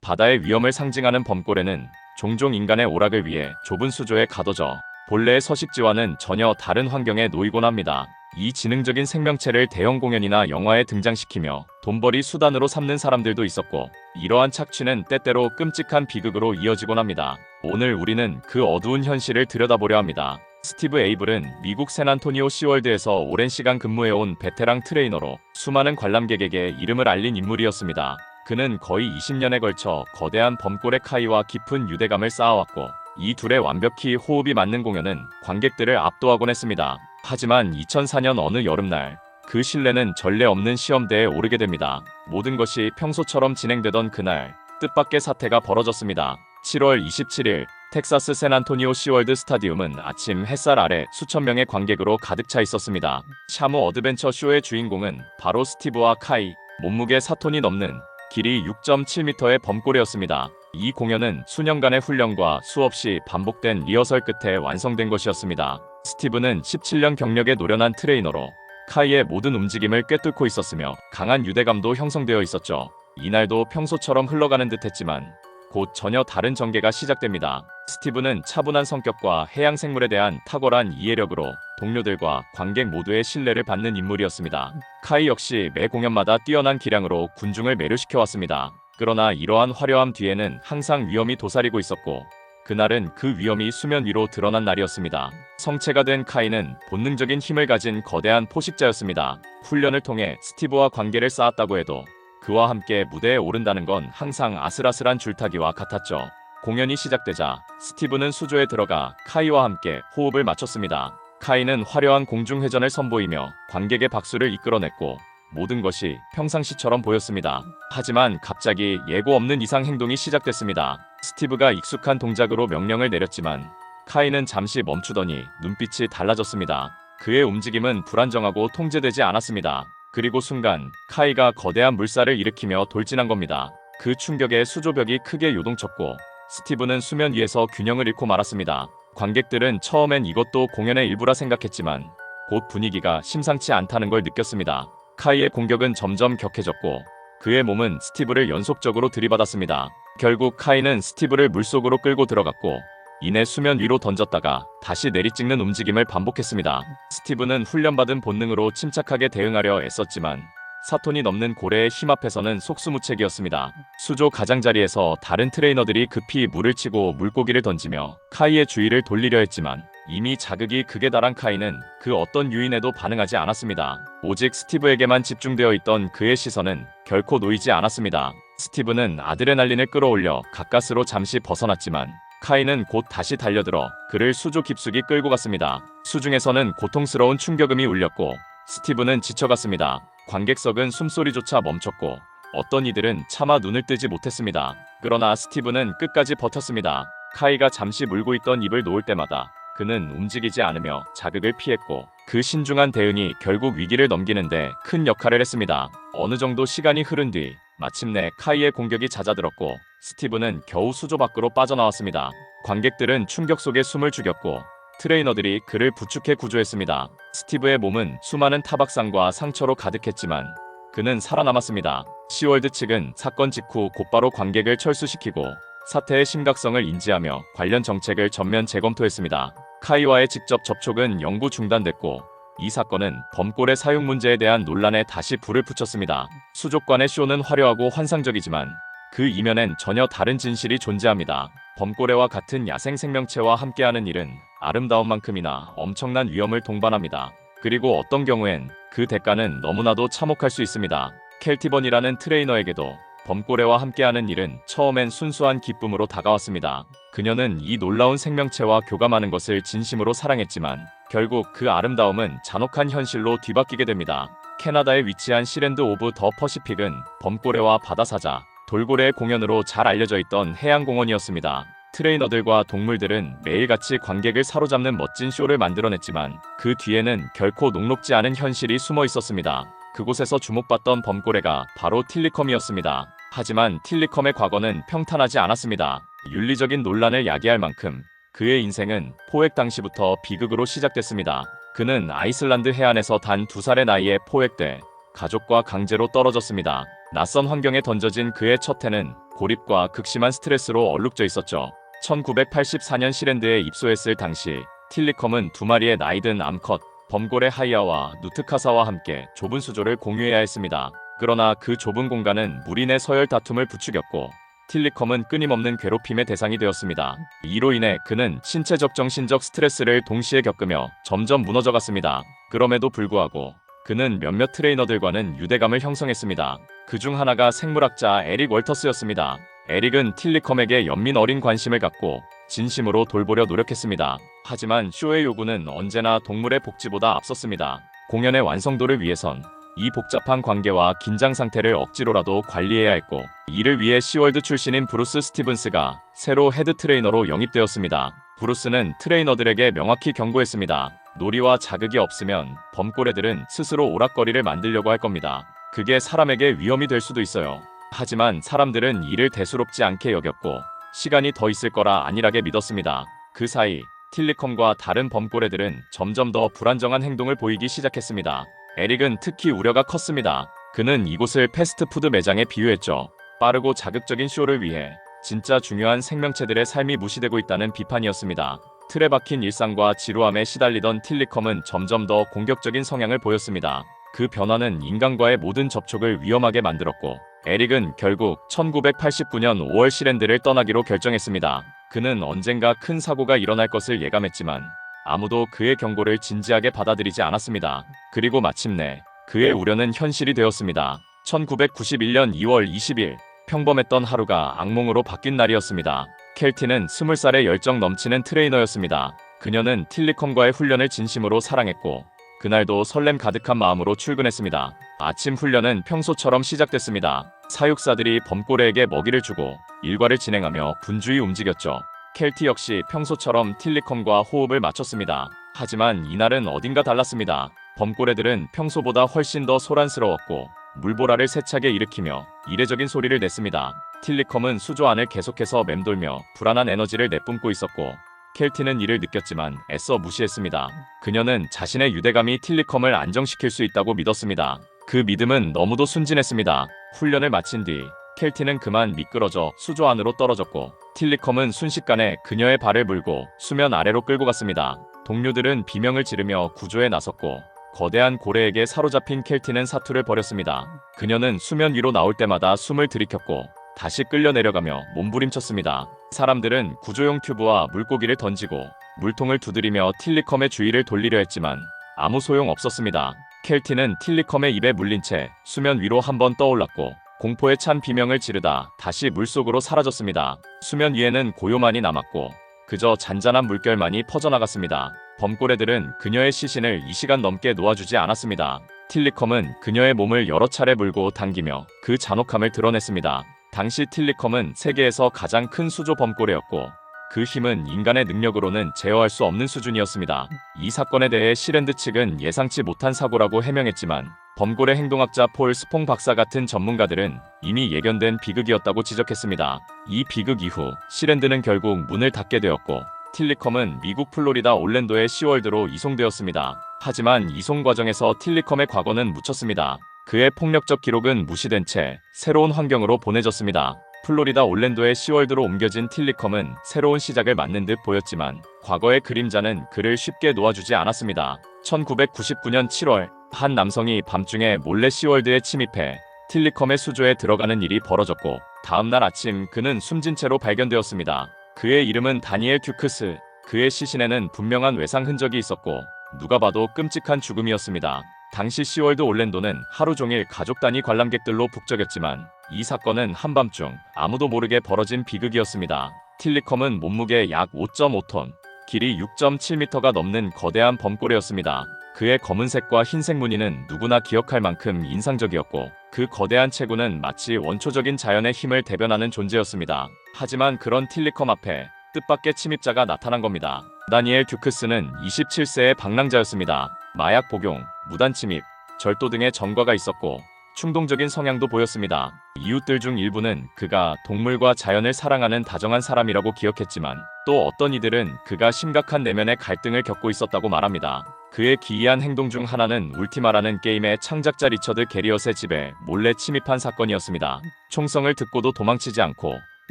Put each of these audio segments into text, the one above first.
바다의 위험을 상징하는 범고래는 종종 인간의 오락을 위해 좁은 수조에 가둬져 본래의 서식지와는 전혀 다른 환경에 놓이곤 합니다. 이 지능적인 생명체를 대형 공연이나 영화에 등장시키며 돈벌이 수단으로 삼는 사람들도 있었고, 이러한 착취는 때때로 끔찍한 비극으로 이어지곤 합니다. 오늘 우리는 그 어두운 현실을 들여다보려 합니다. 스티브 에이블은 미국 샌안토니오 시월드에서 오랜 시간 근무해온 베테랑 트레이너로 수많은 관람객에게 이름을 알린 인물이었습니다. 그는 거의 20년에 걸쳐 거대한 범고래 카이와 깊은 유대감을 쌓아왔고, 이 둘의 완벽히 호흡이 맞는 공연은 관객들을 압도하곤 했습니다. 하지만 2004년 어느 여름날, 그 신뢰는 전례 없는 시험대에 오르게 됩니다. 모든 것이 평소처럼 진행되던 그날, 뜻밖의 사태가 벌어졌습니다. 7월 27일 텍사스 샌안토니오 시월드 스타디움은 아침 햇살 아래 수천 명의 관객으로 가득 차 있었습니다. 샤무 어드벤처 쇼의 주인공은 바로 스티브와 카이, 몸무게 4톤이 넘는 길이 6.7m의 범고래였습니다. 이 공연은 수년간의 훈련과 수없이 반복된 리허설 끝에 완성된 것이었습니다. 스티브는 17년 경력의 노련한 트레이너로 카이의 모든 움직임을 꿰뚫고 있었으며 강한 유대감도 형성되어 있었죠. 이날도 평소처럼 흘러가는 듯했지만 곧 전혀 다른 전개가 시작됩니다. 스티브는 차분한 성격과 해양 생물에 대한 탁월한 이해력으로 동료들과 관객 모두의 신뢰를 받는 인물이었습니다. 카이 역시 매 공연마다 뛰어난 기량으로 군중을 매료시켜왔습니다. 그러나 이러한 화려함 뒤에는 항상 위험이 도사리고 있었고, 그날은 그 위험이 수면 위로 드러난 날이었습니다. 성체가 된 카이는 본능적인 힘을 가진 거대한 포식자였습니다. 훈련을 통해 스티브와 관계를 쌓았다고 해도 그와 함께 무대에 오른다는 건 항상 아슬아슬한 줄타기와 같았죠. 공연이 시작되자 스티브는 수조에 들어가 카이와 함께 호흡을 맞췄습니다. 카이는 화려한 공중회전을 선보이며 관객의 박수를 이끌어냈고, 모든 것이 평상시처럼 보였습니다. 하지만 갑자기 예고 없는 이상 행동이 시작됐습니다. 스티브가 익숙한 동작으로 명령을 내렸지만 카이는 잠시 멈추더니 눈빛이 달라졌습니다. 그의 움직임은 불안정하고 통제되지 않았습니다. 그리고 순간 카이가 거대한 물살을 일으키며 돌진한 겁니다. 그 충격에 수조벽이 크게 요동쳤고 스티브는 수면 위에서 균형을 잃고 말았습니다. 관객들은 처음엔 이것도 공연의 일부라 생각했지만 곧 분위기가 심상치 않다는 걸 느꼈습니다. 카이의 공격은 점점 격해졌고 그의 몸은 스티브를 연속적으로 들이받았습니다. 결국 카이는 스티브를 물속으로 끌고 들어갔고 이내 수면 위로 던졌다가 다시 내리찍는 움직임을 반복했습니다. 스티브는 훈련받은 본능으로 침착하게 대응하려 애썼지만 4톤이 넘는 고래의 힘 앞에서는 속수무책이었습니다. 수조 가장자리에서 다른 트레이너들이 급히 물을 치고 물고기를 던지며 카이의 주의를 돌리려 했지만 이미 자극이 극에 달한 카이는 그 어떤 유인에도 반응하지 않았습니다. 오직 스티브에게만 집중되어 있던 그의 시선은 결코 놓이지 않았습니다. 스티브는 아드레날린을 끌어올려 가까스로 잠시 벗어났지만 카이는 곧 다시 달려들어 그를 수조 깊숙이 끌고 갔습니다. 수중에서는 고통스러운 충격음이 울렸고 스티브는 지쳐갔습니다. 관객석은 숨소리조차 멈췄고 어떤 이들은 차마 눈을 뜨지 못했습니다. 그러나 스티브는 끝까지 버텼습니다. 카이가 잠시 물고 있던 입을 놓을 때마다 그는 움직이지 않으며 자극을 피했고 그 신중한 대응이 결국 위기를 넘기는데 큰 역할을 했습니다. 어느 정도 시간이 흐른 뒤 마침내 카이의 공격이 잦아들었고 스티브는 겨우 수조 밖으로 빠져나왔습니다. 관객들은 충격 속에 숨을 죽였고 트레이너들이 그를 부축해 구조했습니다. 스티브의 몸은 수많은 타박상과 상처로 가득했지만 그는 살아남았습니다. 시월드 측은 사건 직후 곧바로 관객을 철수시키고 사태의 심각성을 인지하며 관련 정책을 전면 재검토했습니다. 카이와의 직접 접촉은 영구 중단됐고 이 사건은 범고래 사육 문제에 대한 논란에 다시 불을 붙였습니다. 수족관의 쇼는 화려하고 환상적이지만 그 이면엔 전혀 다른 진실이 존재합니다. 범고래와 같은 야생 생명체와 함께하는 일은 아름다움만큼이나 엄청난 위험을 동반합니다. 그리고 어떤 경우엔 그 대가는 너무나도 참혹할 수 있습니다. 켈티번이라는 트레이너에게도 범고래와 함께하는 일은 처음엔 순수한 기쁨으로 다가왔습니다. 그녀는 이 놀라운 생명체와 교감하는 것을 진심으로 사랑했지만 결국 그 아름다움은 잔혹한 현실로 뒤바뀌게 됩니다. 캐나다에 위치한 시랜드 오브 더 퍼시픽은 범고래와 바다사자, 돌고래의 공연으로 잘 알려져 있던 해양공원이었습니다. 트레이너들과 동물들은 매일같이 관객을 사로잡는 멋진 쇼를 만들어냈지만 그 뒤에는 결코 녹록지 않은 현실이 숨어 있었습니다. 그곳에서 주목받던 범고래가 바로 틸리컴이었습니다. 하지만 틸리컴의 과거는 평탄하지 않았습니다. 윤리적인 논란을 야기할 만큼 그의 인생은 포획 당시부터 비극으로 시작됐습니다. 그는 아이슬란드 해안에서 단 2살의 나이에 포획돼 가족과 강제로 떨어졌습니다. 낯선 환경에 던져진 그의 첫 해는 고립과 극심한 스트레스로 얼룩져 있었죠. 1984년 시랜드에 입소했을 당시 틸리컴은 두 마리의 나이든 암컷, 범고래 하이아와 누트카사와 함께 좁은 수조를 공유해야 했습니다. 그러나 그 좁은 공간은 무리내 서열 다툼을 부추겼고 틸리컴은 끊임없는 괴롭힘의 대상이 되었습니다. 이로 인해 그는 신체적 정신적 스트레스를 동시에 겪으며 점점 무너져갔습니다. 그럼에도 불구하고 그는 몇몇 트레이너들과는 유대감을 형성했습니다. 그중 하나가 생물학자 에릭 월터스였습니다. 에릭은 틸리컴에게 연민 어린 관심을 갖고 진심으로 돌보려 노력했습니다. 하지만 쇼의 요구는 언제나 동물의 복지보다 앞섰습니다. 공연의 완성도를 위해선 이 복잡한 관계와 긴장 상태를 억지로라도 관리해야 했고, 이를 위해 시월드 출신인 브루스 스티븐스가 새로 헤드 트레이너로 영입되었습니다. 브루스는 트레이너들에게 명확히 경고했습니다. 놀이와 자극이 없으면 범고래들은 스스로 오락거리를 만들려고 할 겁니다. 그게 사람에게 위험이 될 수도 있어요. 하지만 사람들은 이를 대수롭지 않게 여겼고 시간이 더 있을 거라 안일하게 믿었습니다. 그 사이 틸리컴과 다른 범고래들은 점점 더 불안정한 행동을 보이기 시작했습니다. 에릭은 특히 우려가 컸습니다. 그는 이곳을 패스트푸드 매장에 비유했죠. 빠르고 자극적인 쇼를 위해 진짜 중요한 생명체들의 삶이 무시되고 있다는 비판이었습니다. 틀에 박힌 일상과 지루함에 시달리던 틸리컴은 점점 더 공격적인 성향을 보였습니다. 그 변화는 인간과의 모든 접촉을 위험하게 만들었고, 에릭은 결국 1989년 5월 시랜드를 떠나기로 결정했습니다. 그는 언젠가 큰 사고가 일어날 것을 예감했지만 아무도 그의 경고를 진지하게 받아들이지 않았습니다. 그리고 마침내 그의 우려는 현실이 되었습니다. 1991년 2월 20일, 평범했던 하루가 악몽으로 바뀐 날이었습니다. 켈티는 20살의 열정 넘치는 트레이너였습니다. 그녀는 틸리컴과의 훈련을 진심으로 사랑했고 그날도 설렘 가득한 마음으로 출근했습니다. 아침 훈련은 평소처럼 시작됐습니다. 사육사들이 범고래에게 먹이를 주고 일과를 진행하며 분주히 움직였죠. 켈티 역시 평소처럼 틸리컴과 호흡을 맞췄습니다. 하지만 이날은 어딘가 달랐습니다. 범고래들은 평소보다 훨씬 더 소란스러웠고 물보라를 세차게 일으키며 이례적인 소리를 냈습니다. 틸리컴은 수조 안을 계속해서 맴돌며 불안한 에너지를 내뿜고 있었고 켈티는 이를 느꼈지만 애써 무시했습니다. 그녀는 자신의 유대감이 틸리컴을 안정시킬 수 있다고 믿었습니다. 그 믿음은 너무도 순진했습니다. 훈련을 마친 뒤 켈티는 그만 미끄러져 수조 안으로 떨어졌고 틸리컴은 순식간에 그녀의 발을 물고 수면 아래로 끌고 갔습니다. 동료들은 비명을 지르며 구조에 나섰고 거대한 고래에게 사로잡힌 켈티는 사투를 벌였습니다. 그녀는 수면 위로 나올 때마다 숨을 들이켰고 다시 끌려 내려가며 몸부림쳤습니다. 사람들은 구조용 튜브와 물고기를 던지고 물통을 두드리며 틸리컴의 주의를 돌리려 했지만 아무 소용 없었습니다. 켈티는 틸리컴의 입에 물린 채 수면 위로 한번 떠올랐고 공포에 찬 비명을 지르다 다시 물속으로 사라졌습니다. 수면 위에는 고요만이 남았고 그저 잔잔한 물결만이 퍼져나갔습니다. 범고래들은 그녀의 시신을 2시간 넘게 놓아주지 않았습니다. 틸리컴은 그녀의 몸을 여러 차례 물고 당기며 그 잔혹함을 드러냈습니다. 당시 틸리컴은 세계에서 가장 큰 수조 범고래였고 그 힘은 인간의 능력으로는 제어할 수 없는 수준이었습니다. 이 사건에 대해 시랜드 측은 예상치 못한 사고라고 해명했지만 범고래 행동학자 폴 스퐁 박사 같은 전문가들은 이미 예견된 비극이었다고 지적했습니다. 이 비극 이후 시랜드는 결국 문을 닫게 되었고 틸리컴은 미국 플로리다 올랜도의 시월드로 이송되었습니다. 하지만 이송 과정에서 틸리컴의 과거는 묻혔습니다. 그의 폭력적 기록은 무시된 채 새로운 환경으로 보내졌습니다. 플로리다 올랜도의 시월드로 옮겨진 틸리컴은 새로운 시작을 맞는 듯 보였지만 과거의 그림자는 그를 쉽게 놓아주지 않았습니다. 1999년 7월 한 남성이 밤중에 몰래 시월드에 침입해 틸리컴의 수조에 들어가는 일이 벌어졌고 다음날 아침 그는 숨진 채로 발견되었습니다. 그의 이름은 다니엘 듀크스. 그의 시신에는 분명한 외상 흔적이 있었고 누가 봐도 끔찍한 죽음이었습니다. 당시 시월드 올랜도는 하루 종일 가족 단위 관람객들로 북적였지만 이 사건은 한밤중 아무도 모르게 벌어진 비극이었습니다. 틸리컴은 몸무게 약 5.5톤, 길이 6.7m가 넘는 거대한 범고래였습니다. 그의 검은색과 흰색 무늬는 누구나 기억할 만큼 인상적이었고 그 거대한 체구는 마치 원초적인 자연의 힘을 대변하는 존재였습니다. 하지만 그런 틸리컴 앞에 뜻밖의 침입자가 나타난 겁니다. 다니엘 듀크스는 27세의 방랑자였습니다. 마약 복용, 무단 침입, 절도 등의 전과가 있었고 충동적인 성향도 보였습니다. 이웃들 중 일부는 그가 동물과 자연을 사랑하는 다정한 사람이라고 기억했지만 또 어떤 이들은 그가 심각한 내면의 갈등을 겪고 있었다고 말합니다. 그의 기이한 행동 중 하나는 울티마라는 게임의 창작자 리처드 게리엇의 집에 몰래 침입한 사건이었습니다. 총성을 듣고도 도망치지 않고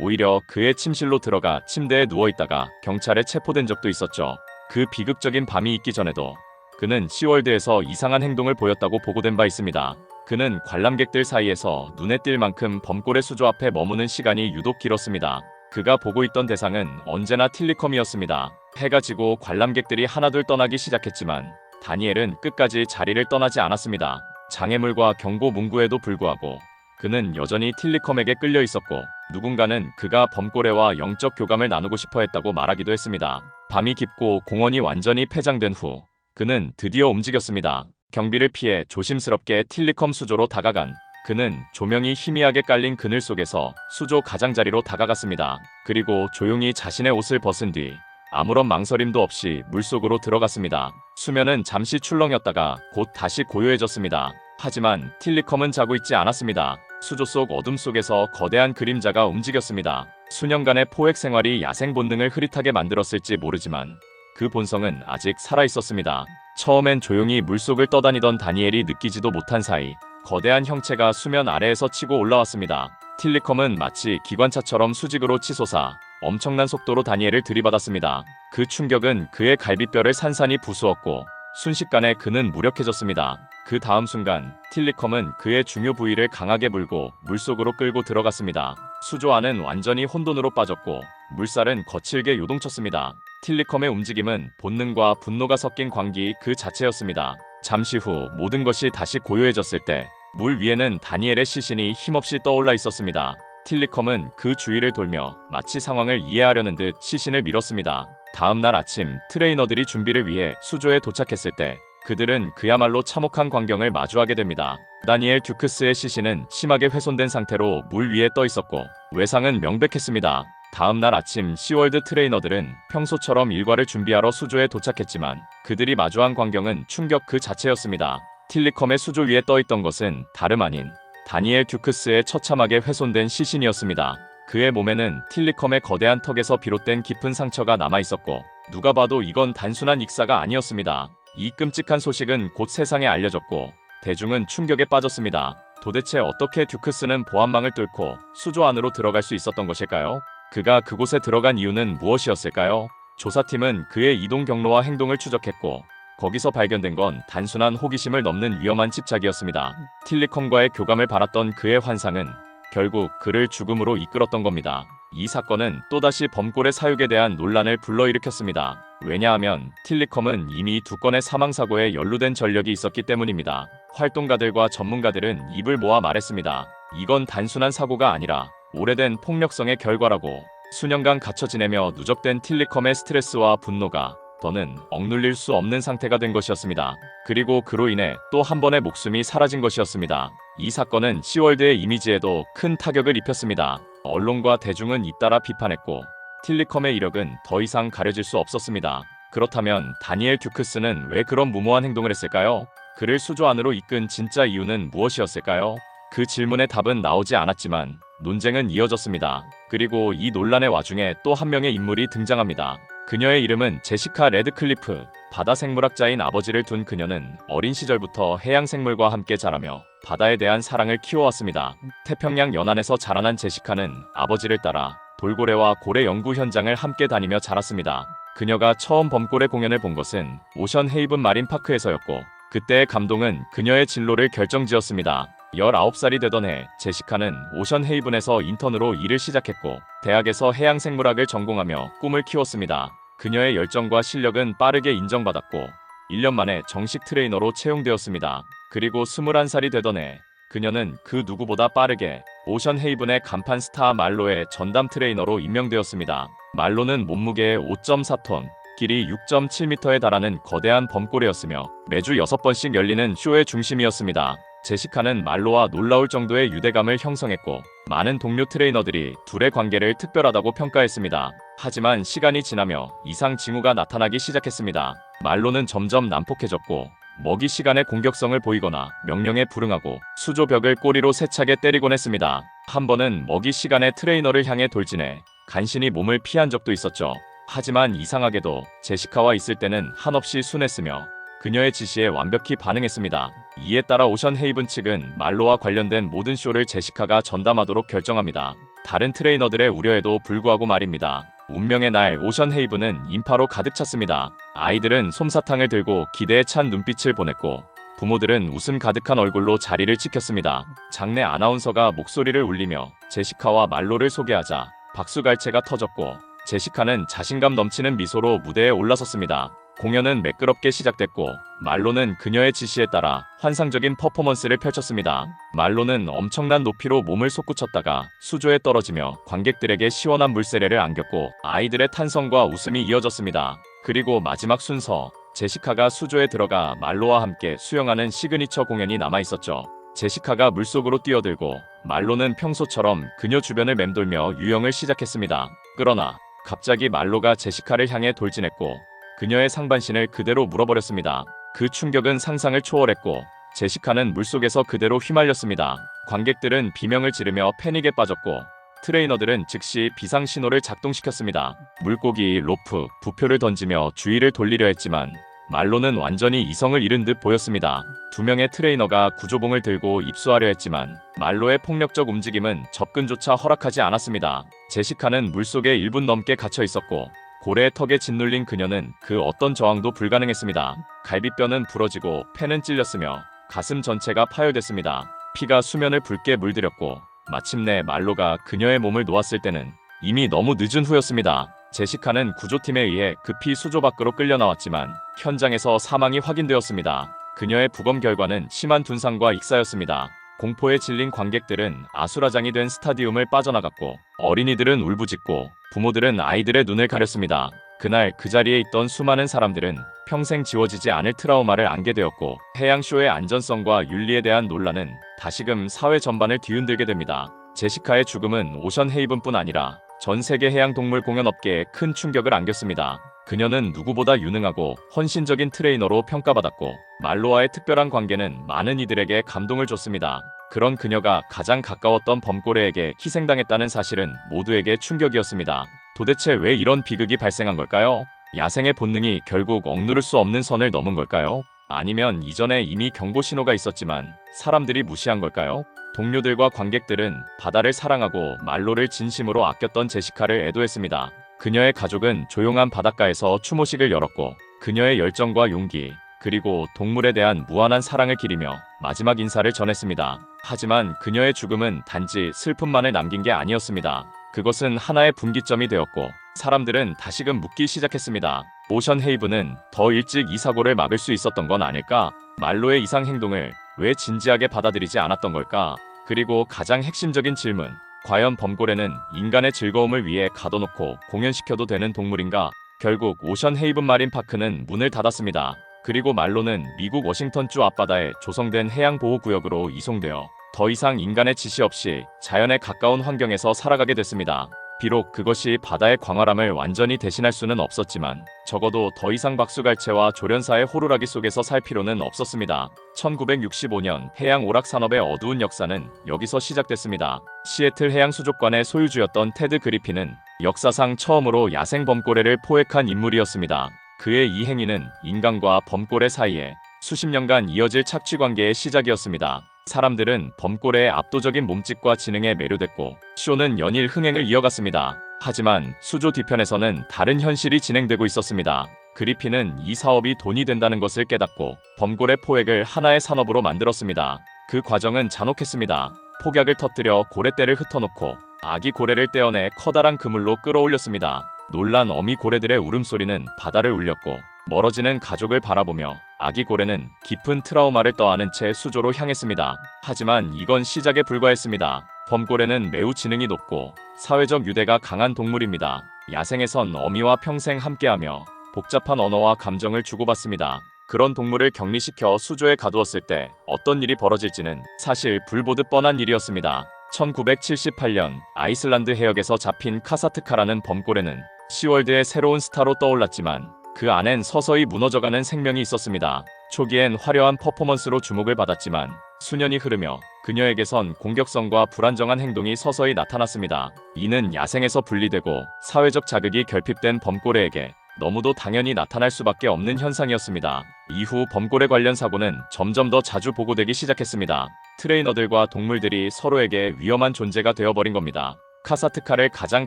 오히려 그의 침실로 들어가 침대에 누워있다가 경찰에 체포된 적도 있었죠. 그 비극적인 밤이 있기 전에도 그는 시월드에서 이상한 행동을 보였다고 보고된 바 있습니다. 그는 관람객들 사이에서 눈에 띌 만큼 범골의 수조 앞에 머무는 시간이 유독 길었습니다. 그가 보고 있던 대상은 언제나 틸리컴이었습니다. 해가 지고 관람객들이 하나둘 떠나기 시작했지만 다니엘은 끝까지 자리를 떠나지 않았습니다. 장애물과 경고 문구에도 불구하고 그는 여전히 틸리컴에게 끌려 있었고 누군가는 그가 범고래와 영적 교감을 나누고 싶어 했다고 말하기도 했습니다. 밤이 깊고 공원이 완전히 폐장된 후 그는 드디어 움직였습니다. 경비를 피해 조심스럽게 틸리컴 수조로 다가간 그는 조명이 희미하게 깔린 그늘 속에서 수조 가장자리로 다가갔습니다. 그리고 조용히 자신의 옷을 벗은 뒤 아무런 망설임도 없이 물속으로 들어갔습니다. 수면은 잠시 출렁였다가 곧 다시 고요해졌습니다. 하지만 틸리컴은 자고 있지 않았습니다. 수조 속 어둠 속에서 거대한 그림자가 움직였습니다. 수년간의 포획 생활이 야생 본능을 흐릿하게 만들었을지 모르지만 그 본성은 아직 살아있었습니다. 처음엔 조용히 물속을 떠다니던 다니엘이 느끼지도 못한 사이 거대한 형체가 수면 아래에서 치고 올라왔습니다. 틸리컴은 마치 기관차처럼 수직으로 치솟아 엄청난 속도로 다니엘을 들이받았습니다. 그 충격은 그의 갈비뼈를 산산이 부수었고 순식간에 그는 무력해졌습니다. 그 다음 순간 틸리컴은 그의 중요 부위를 강하게 물고 물속으로 끌고 들어갔습니다. 수조 안은 완전히 혼돈으로 빠졌고 물살은 거칠게 요동쳤습니다. 틸리컴의 움직임은 본능과 분노가 섞인 광기 그 자체였습니다. 잠시 후 모든 것이 다시 고요해졌을 때 물 위에는 다니엘의 시신이 힘없이 떠올라 있었습니다. 틸리컴은 그 주위를 돌며 마치 상황을 이해하려는 듯 시신을 밀었습니다. 다음 날 아침 트레이너들이 준비를 위해 수조에 도착했을 때 그들은 그야말로 참혹한 광경을 마주하게 됩니다. 다니엘 듀크스의 시신은 심하게 훼손된 상태로 물 위에 떠 있었고 외상은 명백했습니다. 다음 날 아침 시월드 트레이너들은 평소처럼 일과를 준비하러 수조에 도착했지만 그들이 마주한 광경은 충격 그 자체였습니다. 틸리컴의 수조 위에 떠있던 것은 다름 아닌 다니엘 듀크스의 처참하게 훼손된 시신이었습니다. 그의 몸에는 틸리컴의 거대한 턱에서 비롯된 깊은 상처가 남아있었고 누가 봐도 이건 단순한 익사가 아니었습니다. 이 끔찍한 소식은 곧 세상에 알려졌고 대중은 충격에 빠졌습니다. 도대체 어떻게 듀크스는 보안망을 뚫고 수조 안으로 들어갈 수 있었던 것일까요? 그가 그곳에 들어간 이유는 무엇이었을까요? 조사팀은 그의 이동 경로와 행동을 추적했고 거기서 발견된 건 단순한 호기심을 넘는 위험한 집착이었습니다. 틸리컴과의 교감을 바랐던 그의 환상은 결국 그를 죽음으로 이끌었던 겁니다. 이 사건은 또다시 범골의 사육에 대한 논란을 불러일으켰습니다. 왜냐하면 틸리컴은 이미 2건의 사망사고에 연루된 전력이 있었기 때문입니다. 활동가들과 전문가들은 입을 모아 말했습니다. 이건 단순한 사고가 아니라 오래된 폭력성의 결과라고. 수년간 갇혀 지내며 누적된 틸리컴의 스트레스와 분노가 더는 억눌릴 수 없는 상태가 된 것이었습니다. 그리고 그로 인해 또 한 번의 목숨이 사라진 것이었습니다. 이 사건은 시월드의 이미지에도 큰 타격을 입혔습니다. 언론과 대중은 잇따라 비판했고 틸리컴의 이력은 더 이상 가려질 수 없었습니다. 그렇다면 다니엘 듀크스는 왜 그런 무모한 행동을 했을까요? 그를 수조 안으로 이끈 진짜 이유는 무엇이었을까요? 그 질문의 답은 나오지 않았지만 논쟁은 이어졌습니다. 그리고 이 논란의 와중에 또 한 명의 인물이 등장합니다. 그녀의 이름은 제시카 레드클리프. 바다 생물학자인 아버지를 둔 그녀는 어린 시절부터 해양 생물과 함께 자라며 바다에 대한 사랑을 키워왔습니다. 태평양 연안에서 자라난 제시카는 아버지를 따라 돌고래와 고래 연구 현장을 함께 다니며 자랐습니다. 그녀가 처음 범고래 공연을 본 것은 오션 헤이븐 마린 파크에서였고 그때의 감동은 그녀의 진로를 결정지었습니다. 19살이 되던 해 제시카는 오션 헤이븐에서 인턴으로 일을 시작했고 대학에서 해양생물학을 전공하며 꿈을 키웠습니다. 그녀의 열정과 실력은 빠르게 인정받았고 1년 만에 정식 트레이너로 채용되었습니다. 그리고 21살이 되던 해 그녀는 그 누구보다 빠르게 오션 헤이븐의 간판 스타 말로의 전담 트레이너로 임명되었습니다. 말로는 몸무게 5.4톤, 길이 6.7m에 달하는 거대한 범고래였으며 매주 6번씩 열리는 쇼의 중심이었습니다. 제시카는 말로와 놀라울 정도의 유대감을 형성했고 많은 동료 트레이너들이 둘의 관계를 특별하다고 평가했습니다. 하지만 시간이 지나며 이상 징후가 나타나기 시작했습니다. 말로는 점점 난폭해졌고 먹이 시간에 공격성을 보이거나 명령에 불응하고 수조 벽을 꼬리로 세차게 때리곤 했습니다. 한 번은 먹이 시간에 트레이너를 향해 돌진해 간신히 몸을 피한 적도 있었죠. 하지만 이상하게도 제시카와 있을 때는 한없이 순했으며 그녀의 지시에 완벽히 반응했습니다. 이에 따라 오션 헤이븐 측은 말로와 관련된 모든 쇼를 제시카가 전담하도록 결정합니다. 다른 트레이너들의 우려에도 불구하고 말입니다. 운명의 날 오션 헤이븐은 인파로 가득 찼습니다. 아이들은 솜사탕을 들고 기대에 찬 눈빛을 보냈고 부모들은 웃음 가득한 얼굴로 자리를 지켰습니다. 장내 아나운서가 목소리를 울리며 제시카와 말로를 소개하자 박수갈채가 터졌고 제시카는 자신감 넘치는 미소로 무대에 올라섰습니다. 공연은 매끄럽게 시작됐고 말로는 그녀의 지시에 따라 환상적인 퍼포먼스를 펼쳤습니다. 말로는 엄청난 높이로 몸을 솟구쳤다가 수조에 떨어지며 관객들에게 시원한 물세례를 안겼고 아이들의 탄성과 웃음이 이어졌습니다. 그리고 마지막 순서 제시카가 수조에 들어가 말로와 함께 수영하는 시그니처 공연이 남아있었죠. 제시카가 물속으로 뛰어들고 말로는 평소처럼 그녀 주변을 맴돌며 유영을 시작했습니다. 그러나 갑자기 말로가 제시카를 향해 돌진했고 그녀의 상반신을 그대로 물어버렸습니다. 그 충격은 상상을 초월했고 제시카는 물속에서 그대로 휘말렸습니다. 관객들은 비명을 지르며 패닉에 빠졌고 트레이너들은 즉시 비상신호를 작동시켰습니다. 물고기, 로프, 부표를 던지며 주의를 돌리려 했지만 말로는 완전히 이성을 잃은 듯 보였습니다. 두 명의 트레이너가 구조봉을 들고 입수하려 했지만 말로의 폭력적 움직임은 접근조차 허락하지 않았습니다. 제시카는 물속에 1분 넘게 갇혀 있었고 고래의 턱에 짓눌린 그녀는 그 어떤 저항도 불가능했습니다. 갈비뼈는 부러지고 폐는 찔렸으며 가슴 전체가 파열됐습니다. 피가 수면을 붉게 물들였고 마침내 말로가 그녀의 몸을 놓았을 때는 이미 너무 늦은 후였습니다. 제시카는 구조팀에 의해 급히 수조 밖으로 끌려 나왔지만 현장에서 사망이 확인되었습니다. 그녀의 부검 결과는 심한 둔상과 익사였습니다. 공포에 질린 관객들은 아수라장이 된 스타디움을 빠져나갔고 어린이들은 울부짖고 부모들은 아이들의 눈을 가렸습니다. 그날 그 자리에 있던 수많은 사람들은 평생 지워지지 않을 트라우마를 안게 되었고 해양쇼의 안전성과 윤리에 대한 논란은 다시금 사회 전반을 뒤흔들게 됩니다. 제시카의 죽음은 오션 헤이븐뿐 아니라 전 세계 해양동물 공연업계에 큰 충격을 안겼습니다. 그녀는 누구보다 유능하고 헌신적인 트레이너로 평가받았고 말로와의 특별한 관계는 많은 이들에게 감동을 줬습니다. 그런 그녀가 가장 가까웠던 범고래에게 희생당했다는 사실은 모두에게 충격이었습니다. 도대체 왜 이런 비극이 발생한 걸까요? 야생의 본능이 결국 억누를 수 없는 선을 넘은 걸까요? 아니면 이전에 이미 경고 신호가 있었지만 사람들이 무시한 걸까요? 동료들과 관객들은 바다를 사랑하고 말로를 진심으로 아꼈던 제시카를 애도했습니다. 그녀의 가족은 조용한 바닷가에서 추모식을 열었고 그녀의 열정과 용기 그리고 동물에 대한 무한한 사랑을 기리며 마지막 인사를 전했습니다. 하지만 그녀의 죽음은 단지 슬픔만을 남긴 게 아니었습니다. 그것은 하나의 분기점이 되었고 사람들은 다시금 묻기 시작했습니다. 오션 헤이븐은 더 일찍 이 사고를 막을 수 있었던 건 아닐까? 말로의 이상 행동을 왜 진지하게 받아들이지 않았던 걸까? 그리고 가장 핵심적인 질문, 과연 범고래는 인간의 즐거움을 위해 가둬놓고 공연시켜도 되는 동물인가? 결국 오션 헤이븐 마린 파크는 문을 닫았습니다. 그리고 말로는 미국 워싱턴주 앞바다에 조성된 해양보호구역으로 이송되어 더 이상 인간의 지시 없이 자연에 가까운 환경에서 살아가게 됐습니다. 비록 그것이 바다의 광활함을 완전히 대신할 수는 없었지만 적어도 더 이상 박수갈채와 조련사의 호루라기 속에서 살 필요는 없었습니다. 1965년 해양 오락 산업의 어두운 역사는 여기서 시작됐습니다. 시애틀 해양수족관의 소유주였던 테드 그리핀은 역사상 처음으로 야생 범고래를 포획한 인물이었습니다. 그의 이 행위는 인간과 범고래 사이에 수십 년간 이어질 착취관계의 시작이었습니다. 사람들은 범고래의 압도적인 몸집과 지능에 매료됐고 쇼는 연일 흥행을 이어갔습니다. 하지만 수조 뒤편에서는 다른 현실이 진행되고 있었습니다. 그리핀은 이 사업이 돈이 된다는 것을 깨닫고 범고래 포획을 하나의 산업으로 만들었습니다. 그 과정은 잔혹했습니다. 폭약을 터뜨려 고래떼를 흩어놓고 아기 고래를 떼어내 커다란 그물로 끌어올렸습니다. 놀란 어미 고래들의 울음소리는 바다를 울렸고 멀어지는 가족을 바라보며 아기 고래는 깊은 트라우마를 떠안은 채 수조로 향했습니다. 하지만 이건 시작에 불과했습니다. 범고래는 매우 지능이 높고 사회적 유대가 강한 동물입니다. 야생에선 어미와 평생 함께하며 복잡한 언어와 감정을 주고받습니다. 그런 동물을 격리시켜 수조에 가두었을 때 어떤 일이 벌어질지는 사실 불보듯 뻔한 일이었습니다. 1978년 아이슬란드 해역에서 잡힌 카사트카라는 범고래는 시월드의 새로운 스타로 떠올랐지만 그 안엔 서서히 무너져가는 생명이 있었습니다. 초기엔 화려한 퍼포먼스로 주목을 받았지만 수년이 흐르며 그녀에게선 공격성과 불안정한 행동이 서서히 나타났습니다. 이는 야생에서 분리되고 사회적 자극이 결핍된 범고래에게 너무도 당연히 나타날 수밖에 없는 현상이었습니다. 이후 범고래 관련 사고는 점점 더 자주 보고되기 시작했습니다. 트레이너들과 동물들이 서로에게 위험한 존재가 되어버린 겁니다. 카사트카를 가장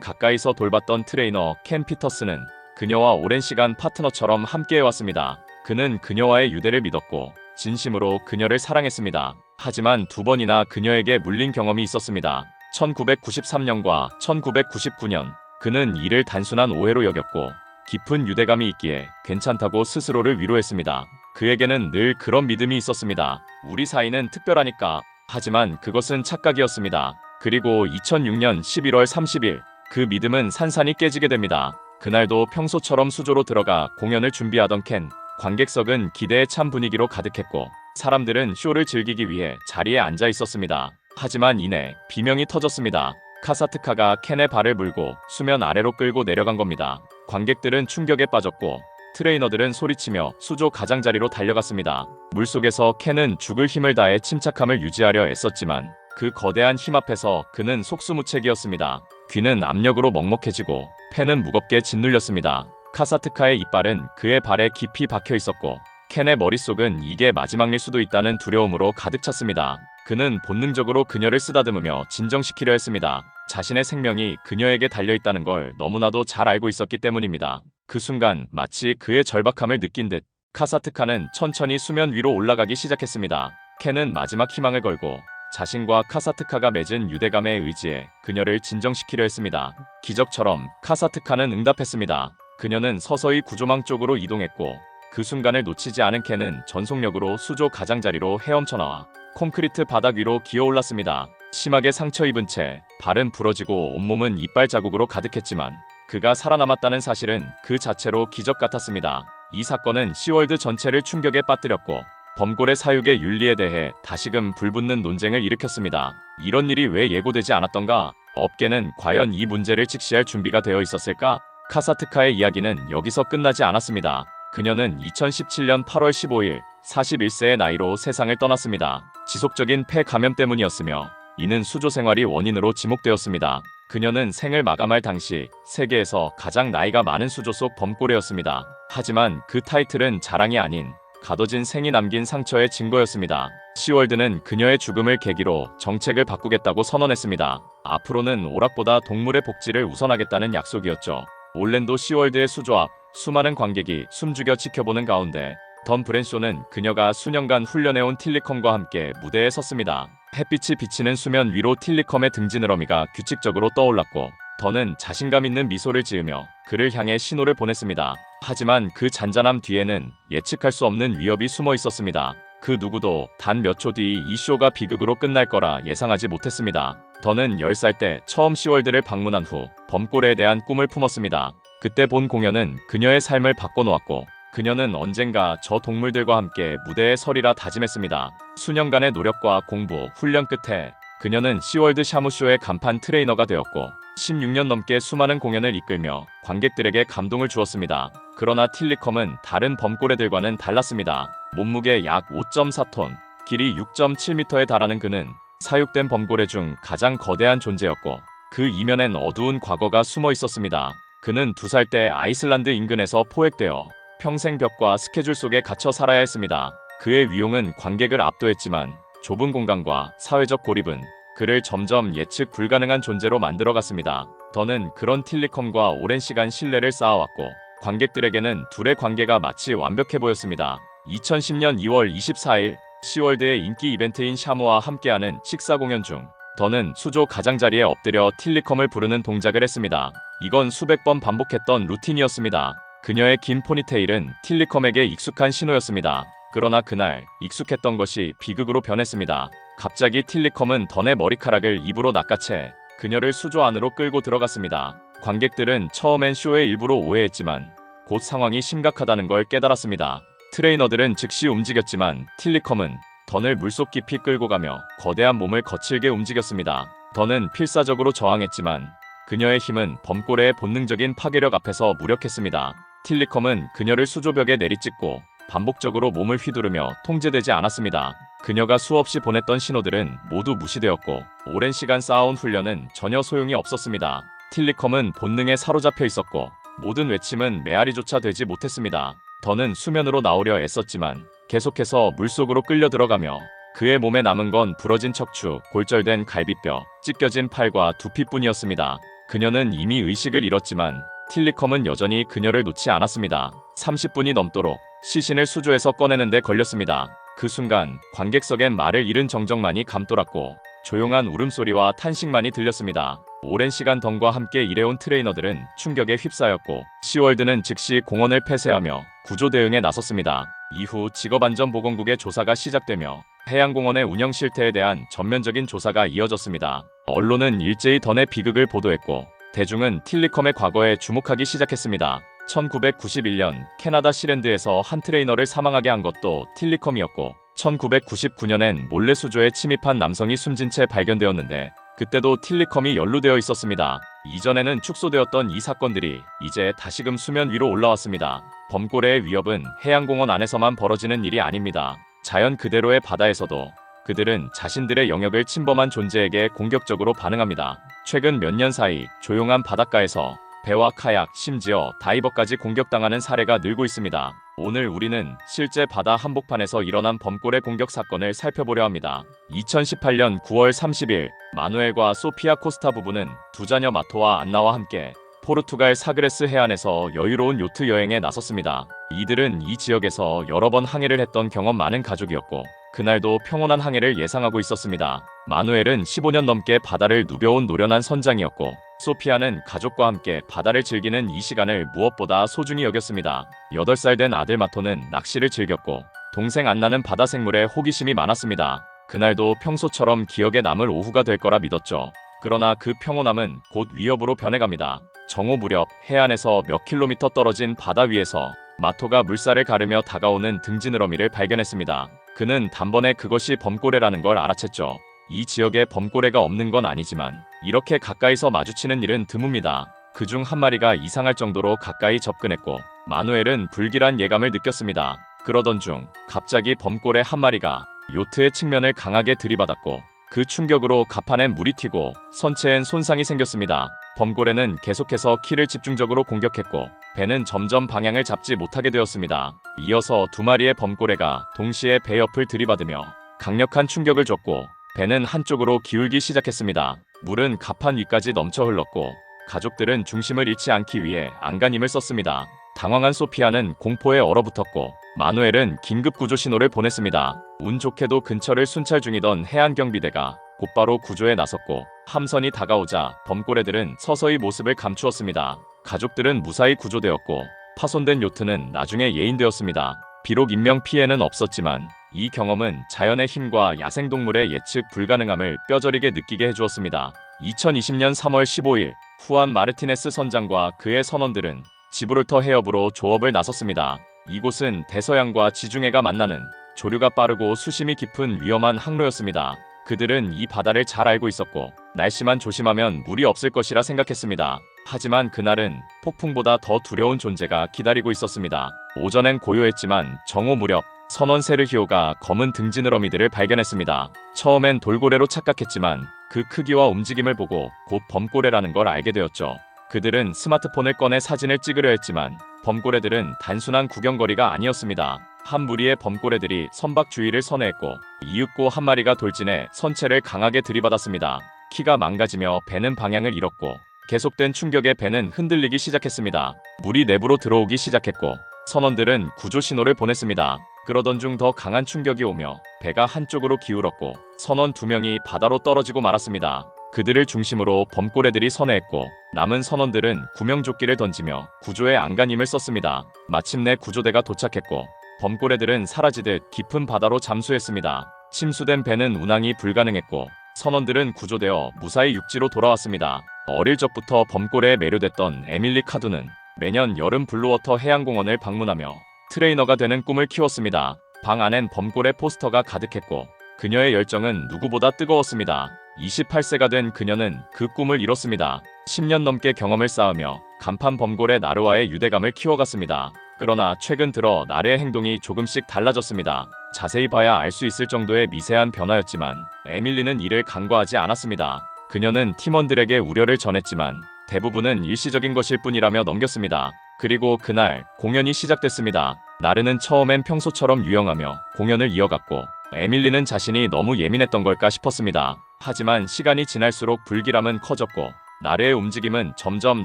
가까이서 돌봤던 트레이너 켄 피터스는 그녀와 오랜 시간 파트너처럼 함께해왔습니다. 그는 그녀와의 유대를 믿었고 진심으로 그녀를 사랑했습니다. 하지만 2번이나 그녀에게 물린 경험이 있었습니다. 1993년과 1999년 그는 이를 단순한 오해로 여겼고 깊은 유대감이 있기에 괜찮다고 스스로를 위로했습니다. 그에게는 늘 그런 믿음이 있었습니다. 우리 사이는 특별하니까. 하지만 그것은 착각이었습니다. 그리고 2006년 11월 30일 그 믿음은 산산이 깨지게 됩니다. 그날도 평소처럼 수조로 들어가 공연을 준비하던 켄. 관객석은 기대에 찬 분위기로 가득했고 사람들은 쇼를 즐기기 위해 자리에 앉아 있었습니다. 하지만 이내 비명이 터졌습니다. 카사트카가 켄의 발을 물고 수면 아래로 끌고 내려간 겁니다. 관객들은 충격에 빠졌고 트레이너들은 소리치며 수조 가장자리로 달려갔습니다. 물속에서 켄은 죽을 힘을 다해 침착함을 유지하려 애썼지만 그 거대한 힘 앞에서 그는 속수무책이었습니다. 귀는 압력으로 먹먹해지고 펜은 무겁게 짓눌렸습니다. 카사트카의 이빨은 그의 발에 깊이 박혀 있었고 켄의 머릿속은 이게 마지막일 수도 있다는 두려움으로 가득 찼습니다. 그는 본능적으로 그녀를 쓰다듬으며 진정시키려 했습니다. 자신의 생명이 그녀에게 달려있다는 걸 너무나도 잘 알고 있었기 때문입니다. 그 순간 마치 그의 절박함을 느낀 듯 카사트카는 천천히 수면 위로 올라가기 시작했습니다. 켄은 마지막 희망을 걸고 자신과 카사트카가 맺은 유대감에 의지해 그녀를 진정시키려 했습니다. 기적처럼 카사트카는 응답했습니다. 그녀는 서서히 구조망 쪽으로 이동했고 그 순간을 놓치지 않은 켄은 전속력으로 수조 가장자리로 헤엄쳐 나와 콘크리트 바닥 위로 기어올랐습니다. 심하게 상처 입은 채 발은 부러지고 온몸은 이빨 자국으로 가득했지만 그가 살아남았다는 사실은 그 자체로 기적 같았습니다. 이 사건은 시월드 전체를 충격에 빠뜨렸고 범고래 사육의 윤리에 대해 다시금 불붙는 논쟁을 일으켰습니다. 이런 일이 왜 예고되지 않았던가? 업계는 과연 이 문제를 직시할 준비가 되어 있었을까? 카사트카의 이야기는 여기서 끝나지 않았습니다. 그녀는 2017년 8월 15일 41세의 나이로 세상을 떠났습니다. 지속적인 폐 감염 때문이었으며 이는 수조 생활이 원인으로 지목되었습니다. 그녀는 생을 마감할 당시 세계에서 가장 나이가 많은 수조 속 범고래였습니다. 하지만 그 타이틀은 자랑이 아닌 가둬진 생이 남긴 상처의 증거였습니다. 시월드는 그녀의 죽음을 계기로 정책을 바꾸겠다고 선언했습니다. 앞으로는 오락보다 동물의 복지를 우선하겠다는 약속이었죠. 올랜도 시월드의 수조 앞 수많은 관객이 숨죽여 지켜보는 가운데 던 브랜쇼는 그녀가 수년간 훈련해온 틸리컴과 함께 무대에 섰습니다. 햇빛이 비치는 수면 위로 틸리컴의 등지느러미가 규칙적으로 떠올랐고 던은 자신감 있는 미소를 지으며 그를 향해 신호를 보냈습니다. 하지만 그 잔잔함 뒤에는 예측할 수 없는 위협이 숨어 있었습니다. 그 누구도 단 몇 초 뒤 이 쇼가 비극으로 끝날 거라 예상하지 못했습니다. 던은 10살 때 처음 시월드를 방문한 후 범고래에 대한 꿈을 품었습니다. 그때 본 공연은 그녀의 삶을 바꿔놓았고 그녀는 언젠가 저 동물들과 함께 무대에 서리라 다짐했습니다. 수년간의 노력과 공부, 훈련 끝에 그녀는 시월드 샤무쇼의 간판 트레이너가 되었고 16년 넘게 수많은 공연을 이끌며 관객들에게 감동을 주었습니다. 그러나 틸리컴은 다른 범고래들과는 달랐습니다. 몸무게 약 5.4톤, 길이 6.7m에 달하는 그는 사육된 범고래 중 가장 거대한 존재였고 그 이면엔 어두운 과거가 숨어 있었습니다. 그는 2살 때 아이슬란드 인근에서 포획되어 평생 벽과 스케줄 속에 갇혀 살아야 했습니다. 그의 위용은 관객을 압도했지만 좁은 공간과 사회적 고립은 그를 점점 예측 불가능한 존재로 만들어갔습니다. 더는 그런 틸리컴과 오랜 시간 신뢰를 쌓아왔고 관객들에게는 둘의 관계가 마치 완벽해 보였습니다. 2010년 2월 24일 시월드의 인기 이벤트인 샤무와 함께하는 식사 공연 중 더는 수조 가장자리에 엎드려 틸리컴을 부르는 동작을 했습니다. 이건 수백 번 반복했던 루틴이었습니다. 그녀의 긴 포니테일은 틸리컴에게 익숙한 신호였습니다. 그러나 그날 익숙했던 것이 비극으로 변했습니다. 갑자기 틸리컴은 던의 머리카락을 입으로 낚아채 그녀를 수조 안으로 끌고 들어갔습니다. 관객들은 처음엔 쇼의 일부로 오해했지만 곧 상황이 심각하다는 걸 깨달았습니다. 트레이너들은 즉시 움직였지만 틸리컴은 던을 물속 깊이 끌고 가며 거대한 몸을 거칠게 움직였습니다. 던은 필사적으로 저항했지만 그녀의 힘은 범고래의 본능적인 파괴력 앞에서 무력했습니다. 틸리컴은 그녀를 수조벽에 내리찍고 반복적으로 몸을 휘두르며 통제되지 않았습니다. 그녀가 수없이 보냈던 신호들은 모두 무시되었고 오랜 시간 쌓아온 훈련은 전혀 소용이 없었습니다. 틸리컴은 본능에 사로잡혀 있었고 모든 외침은 메아리조차 되지 못했습니다. 더는 수면으로 나오려 애썼지만 계속해서 물속으로 끌려 들어가며 그의 몸에 남은 건 부러진 척추, 골절된 갈비뼈, 찢겨진 팔과 두피뿐이었습니다. 그녀는 이미 의식을 잃었지만 틸리컴은 여전히 그녀를 놓지 않았습니다. 30분이 넘도록 시신을 수조에서 꺼내는 데 걸렸습니다. 그 순간 관객석엔 말을 잃은 정적만이 감돌았고 조용한 울음소리와 탄식만이 들렸습니다. 오랜 시간 던과 함께 일해온 트레이너들은 충격에 휩싸였고 시월드는 즉시 공원을 폐쇄하며 구조 대응에 나섰습니다. 이후 직업안전보건국의 조사가 시작되며 해양공원의 운영 실태에 대한 전면적인 조사가 이어졌습니다. 언론은 일제히 던의 비극을 보도했고 대중은 틸리컴의 과거에 주목하기 시작했습니다. 1991년 캐나다 시랜드에서 한 트레이너를 사망하게 한 것도 틸리컴이었고 1999년엔 몰래 수조에 침입한 남성이 숨진 채 발견되었는데 그때도 틸리컴이 연루되어 있었습니다. 이전에는 축소되었던 이 사건들이 이제 다시금 수면 위로 올라왔습니다. 범고래의 위협은 해양공원 안에서만 벌어지는 일이 아닙니다. 자연 그대로의 바다에서도 그들은 자신들의 영역을 침범한 존재에게 공격적으로 반응합니다. 최근 몇 년 사이 조용한 바닷가에서 배와 카약, 심지어 다이버까지 공격당하는 사례가 늘고 있습니다. 오늘 우리는 실제 바다 한복판에서 일어난 범고래 공격 사건을 살펴보려 합니다. 2018년 9월 30일 마누엘과 소피아 코스타 부부는 두 자녀 마토와 안나와 함께 포르투갈 사그레스 해안에서 여유로운 요트 여행에 나섰습니다. 이들은 이 지역에서 여러 번 항해를 했던 경험 많은 가족이었고 그날도 평온한 항해를 예상하고 있었습니다. 마누엘은 15년 넘게 바다를 누벼온 노련한 선장이었고 소피아는 가족과 함께 바다를 즐기는 이 시간을 무엇보다 소중히 여겼습니다. 8살 된 아들 마토는 낚시를 즐겼고 동생 안나는 바다 생물에 호기심이 많았습니다. 그날도 평소처럼 기억에 남을 오후가 될 거라 믿었죠. 그러나 그 평온함은 곧 위협으로 변해갑니다. 정오 무렵 해안에서 몇 킬로미터 떨어진 바다 위에서 마토가 물살을 가르며 다가오는 등지느러미를 발견했습니다. 그는 단번에 그것이 범고래라는 걸 알아챘죠. 이 지역에 범고래가 없는 건 아니지만 이렇게 가까이서 마주치는 일은 드뭅니다. 그중 한 마리가 이상할 정도로 가까이 접근했고 마누엘은 불길한 예감을 느꼈습니다. 그러던 중 갑자기 범고래 한 마리가 요트의 측면을 강하게 들이받았고 그 충격으로 갑판엔 물이 튀고 선체엔 손상이 생겼습니다. 범고래는 계속해서 키를 집중적으로 공격했고 배는 점점 방향을 잡지 못하게 되었습니다. 이어서 두 마리의 범고래가 동시에 배 옆을 들이받으며 강력한 충격을 줬고 배는 한쪽으로 기울기 시작했습니다. 물은 갑판 위까지 넘쳐 흘렀고 가족들은 중심을 잃지 않기 위해 안간힘을 썼습니다. 당황한 소피아는 공포에 얼어붙었고 마누엘은 긴급 구조 신호를 보냈습니다. 운 좋게도 근처를 순찰 중이던 해안경비대가 곧바로 구조에 나섰고 함선이 다가오자 범고래들은 서서히 모습을 감추었습니다. 가족들은 무사히 구조되었고 파손된 요트는 나중에 예인되었습니다. 비록 인명 피해는 없었지만 이 경험은 자연의 힘과 야생동물의 예측 불가능함을 뼈저리게 느끼게 해주었습니다. 2020년 3월 15일 후안 마르티네스 선장과 그의 선원들은 지브롤터 해협으로 조업을 나섰습니다. 이곳은 대서양과 지중해가 만나는 조류가 빠르고 수심이 깊은 위험한 항로였습니다. 그들은 이 바다를 잘 알고 있었고 날씨만 조심하면 물이 없을 것이라 생각했습니다. 하지만 그날은 폭풍보다 더 두려운 존재가 기다리고 있었습니다. 오전엔 고요했지만 정오 무렵 선원 세르히오가 검은 등지느러미들을 발견했습니다. 처음엔 돌고래로 착각했지만 그 크기와 움직임을 보고 곧 범고래라는 걸 알게 되었죠. 그들은 스마트폰을 꺼내 사진을 찍으려 했지만 범고래들은 단순한 구경거리가 아니었습니다. 한 무리의 범고래들이 선박 주위를 선회했고 이윽고 한 마리가 돌진해 선체를 강하게 들이받았습니다. 키가 망가지며 배는 방향을 잃었고 계속된 충격에 배는 흔들리기 시작했습니다. 물이 내부로 들어오기 시작했고 선원들은 구조 신호를 보냈습니다. 그러던 중 더 강한 충격이 오며 배가 한쪽으로 기울었고 선원 2명이 바다로 떨어지고 말았습니다. 그들을 중심으로 범고래들이 선회했고 남은 선원들은 구명조끼를 던지며 구조에 안간힘을 썼습니다. 마침내 구조대가 도착했고 범고래들은 사라지듯 깊은 바다로 잠수했습니다. 침수된 배는 운항이 불가능했고 선원들은 구조되어 무사히 육지로 돌아왔습니다. 어릴 적부터 범고래에 매료됐던 에밀리 카두는 매년 여름 블루워터 해양공원을 방문하며 트레이너가 되는 꿈을 키웠습니다. 방 안엔 범고래 포스터가 가득했고 그녀의 열정은 누구보다 뜨거웠습니다. 28세가 된 그녀는 그 꿈을 이뤘습니다. 10년 넘게 경험을 쌓으며 간판 범고래 나르와의 유대감을 키워갔습니다. 그러나 최근 들어 나르의 행동이 조금씩 달라졌습니다. 자세히 봐야 알 수 있을 정도의 미세한 변화였지만 에밀리는 이를 간과하지 않았습니다. 그녀는 팀원들에게 우려를 전했지만 대부분은 일시적인 것일 뿐이라며 넘겼습니다. 그리고 그날 공연이 시작됐습니다. 나르는 처음엔 평소처럼 유영하며 공연을 이어갔고 에밀리는 자신이 너무 예민했던 걸까 싶었습니다. 하지만 시간이 지날수록 불길함은 커졌고 나르의 움직임은 점점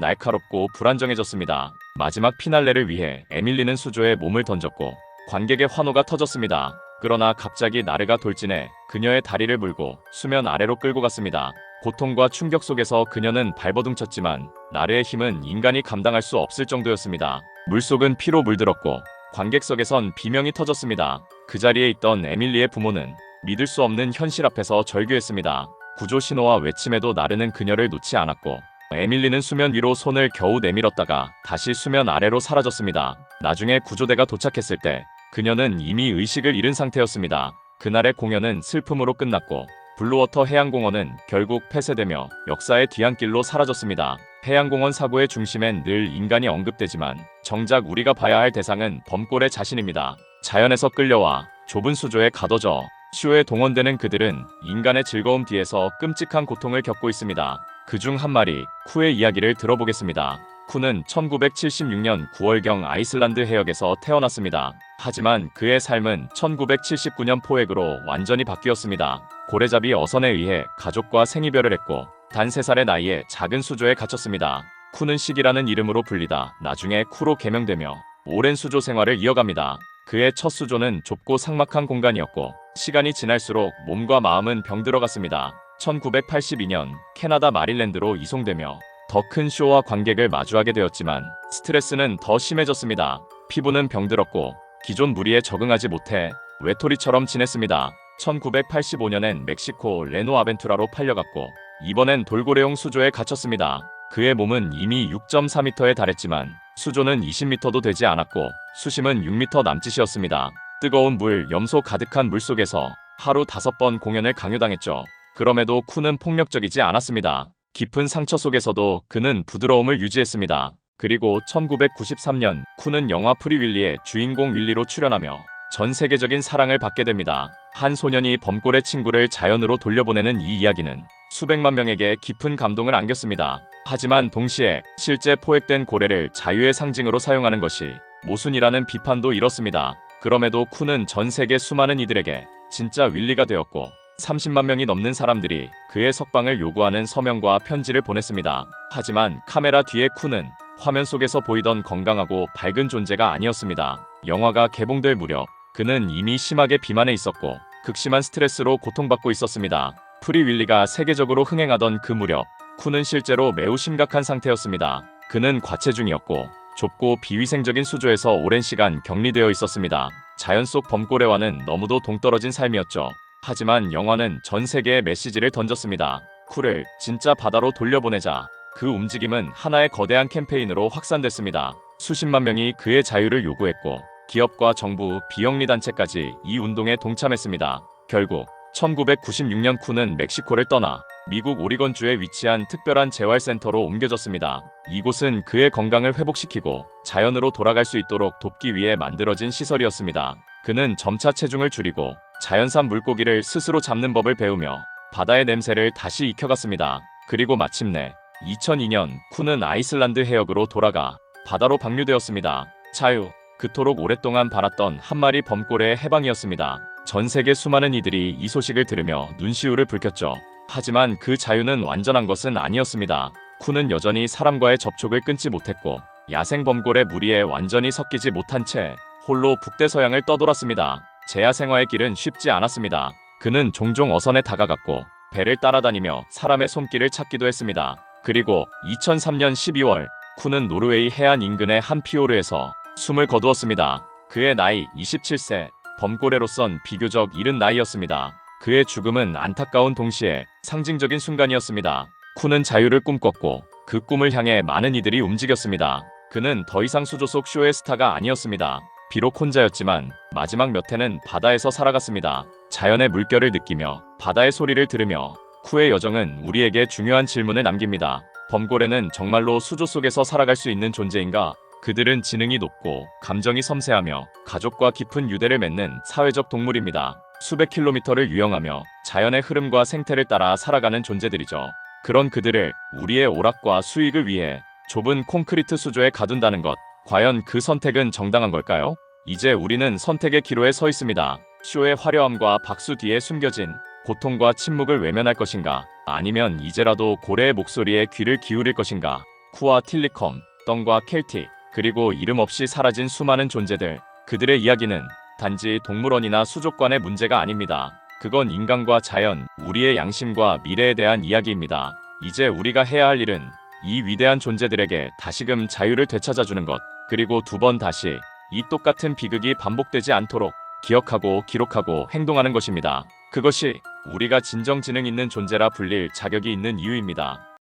날카롭고 불안정해졌습니다. 마지막 피날레를 위해 에밀리는 수조에 몸을 던졌고 관객의 환호가 터졌습니다. 그러나 갑자기 나르가 돌진해 그녀의 다리를 물고 수면 아래로 끌고 갔습니다. 고통과 충격 속에서 그녀는 발버둥쳤지만 나르의 힘은 인간이 감당할 수 없을 정도였습니다. 물속은 피로 물들었고 관객석에선 비명이 터졌습니다. 그 자리에 있던 에밀리의 부모는 믿을 수 없는 현실 앞에서 절규했습니다. 구조 신호와 외침에도 나르는 그녀를 놓지 않았고 에밀리는 수면 위로 손을 겨우 내밀었다가 다시 수면 아래로 사라졌습니다. 나중에 구조대가 도착했을 때 그녀는 이미 의식을 잃은 상태였습니다. 그날의 공연은 슬픔으로 끝났고 블루워터 해양공원은 결국 폐쇄되며 역사의 뒤안길로 사라졌습니다. 해양공원 사고의 중심엔 늘 인간이 언급되지만 정작 우리가 봐야 할 대상은 범골의 자신입니다. 자연에서 끌려와 좁은 수조에 가둬져 쇼에 동원되는 그들은 인간의 즐거움 뒤에서 끔찍한 고통을 겪고 있습니다. 그중 한 마리, 쿠의 이야기를 들어보겠습니다. 쿠는 1976년 9월경 아이슬란드 해역에서 태어났습니다. 하지만 그의 삶은 1979년 포획으로 완전히 바뀌었습니다. 고래잡이 어선에 의해 가족과 생이별을 했고 단 3살의 나이에 작은 수조에 갇혔습니다. 쿠는 식이라는 이름으로 불리다 나중에 쿠로 개명되며 오랜 수조 생활을 이어갑니다. 그의 첫 수조는 좁고 삭막한 공간이었고 시간이 지날수록 몸과 마음은 병들어갔습니다. 1982년 캐나다 마릴랜드로 이송되며 더 큰 쇼와 관객을 마주하게 되었지만 스트레스는 더 심해졌습니다. 피부는 병들었고 기존 무리에 적응하지 못해 외톨이처럼 지냈습니다. 1985년엔 멕시코 레노 아벤투라로 팔려갔고 이번엔 돌고래용 수조에 갇혔습니다. 그의 몸은 이미 6.4m에 달했지만 수조는 20m도 되지 않았고 수심은 6m 남짓이었습니다. 뜨거운 물, 염소 가득한 물속에서 하루 5번 공연을 강요당했죠. 그럼에도 쿠는 폭력적이지 않았습니다. 깊은 상처 속에서도 그는 부드러움을 유지했습니다. 그리고 1993년 쿠는 영화 프리윌리의 주인공 윌리로 출연하며 전 세계적인 사랑을 받게 됩니다. 한 소년이 범골의 친구를 자연으로 돌려보내는 이 이야기는 수백만 명에게 깊은 감동을 안겼습니다. 하지만 동시에 실제 포획된 고래를 자유의 상징으로 사용하는 것이 모순이라는 비판도 일었습니다. 그럼에도 쿠는 전 세계 수많은 이들에게 진짜 윌리가 되었고 30만 명이 넘는 사람들이 그의 석방을 요구하는 서명과 편지를 보냈습니다. 하지만 카메라 뒤의 쿠는 화면 속에서 보이던 건강하고 밝은 존재가 아니었습니다. 영화가 개봉될 무렵 그는 이미 심하게 비만해 있었고 극심한 스트레스로 고통받고 있었습니다. 프리윌리가 세계적으로 흥행하던 그 무렵 쿠는 실제로 매우 심각한 상태였습니다. 그는 과체중이었고 좁고 비위생적인 수조에서 오랜 시간 격리되어 있었습니다. 자연 속 범고래와는 너무도 동떨어진 삶이었죠. 하지만 영화는 전 세계에 메시지를 던졌습니다. 쿠를 진짜 바다로 돌려보내자. 그 움직임은 하나의 거대한 캠페인으로 확산됐습니다. 수십만 명이 그의 자유를 요구했고 기업과 정부, 비영리 단체까지 이 운동에 동참했습니다. 결국 1996년 쿠는 멕시코를 떠나 미국 오리건주에 위치한 특별한 재활센터로 옮겨졌습니다. 이곳은 그의 건강을 회복시키고 자연으로 돌아갈 수 있도록 돕기 위해 만들어진 시설이었습니다. 그는 점차 체중을 줄이고 자연산 물고기를 스스로 잡는 법을 배우며 바다의 냄새를 다시 익혀갔습니다. 그리고 마침내 2002년 쿠는 아이슬란드 해역으로 돌아가 바다로 방류되었습니다. 자유, 그토록 오랫동안 바랐던 한 마리 범고래의 해방이었습니다. 전 세계 수많은 이들이 이 소식을 들으며 눈시울을 붉혔죠. 하지만 그 자유는 완전한 것은 아니었습니다. 쿠는 여전히 사람과의 접촉을 끊지 못했고 야생 범고래 무리에 완전히 섞이지 못한 채 홀로 북대서양을 떠돌았습니다. 제야 생활의 길은 쉽지 않았습니다. 그는 종종 어선에 다가갔고 배를 따라다니며 사람의 손길을 찾기도 했습니다. 그리고 2003년 12월 쿠는 노르웨이 해안 인근의 한 피오르에서 숨을 거두었습니다. 그의 나이 27세, 범고래로선 비교적 이른 나이였습니다. 그의 죽음은 안타까운 동시에 상징적인 순간이었습니다. 쿠는 자유를 꿈꿨고 그 꿈을 향해 많은 이들이 움직였습니다. 그는 더 이상 수조 속 쇼의 스타가 아니었습니다. 비록 혼자였지만 마지막 몇 해는 바다에서 살아갔습니다. 자연의 물결을 느끼며 바다의 소리를 들으며 쿠의 여정은 우리에게 중요한 질문을 남깁니다. 범고래는 정말로 수조 속에서 살아갈 수 있는 존재인가? 그들은 지능이 높고 감정이 섬세하며 가족과 깊은 유대를 맺는 사회적 동물입니다. 수백 킬로미터를 유영하며 자연의 흐름과 생태를 따라 살아가는 존재들이죠. 그런 그들을 우리의 오락과 수익을 위해 좁은 콘크리트 수조에 가둔다는 것, 과연 그 선택은 정당한 걸까요? 이제 우리는 선택의 기로에 서 있습니다. 쇼의 화려함과 박수 뒤에 숨겨진 고통과 침묵을 외면할 것인가? 아니면 이제라도 고래의 목소리에 귀를 기울일 것인가? 쿠와 틸리컴, 떵과 켈틱, 그리고 이름 없이 사라진 수많은 존재들, 그들의 이야기는 단지 동물원이나 수족관의 문제가 아닙니다. 그건 인간과 자연, 우리의 양심과 미래에 대한 이야기입니다. 이제 우리가 해야 할 일은 이 위대한 존재들에게 다시금 자유를 되찾아주는 것, 그리고 두 번 다시 이 똑같은 비극이 반복되지 않도록 기억하고 기록하고 행동하는 것입니다. 그것이 우리가 진정 지능 있는 존재라 불릴 자격이 있는 이유입니다.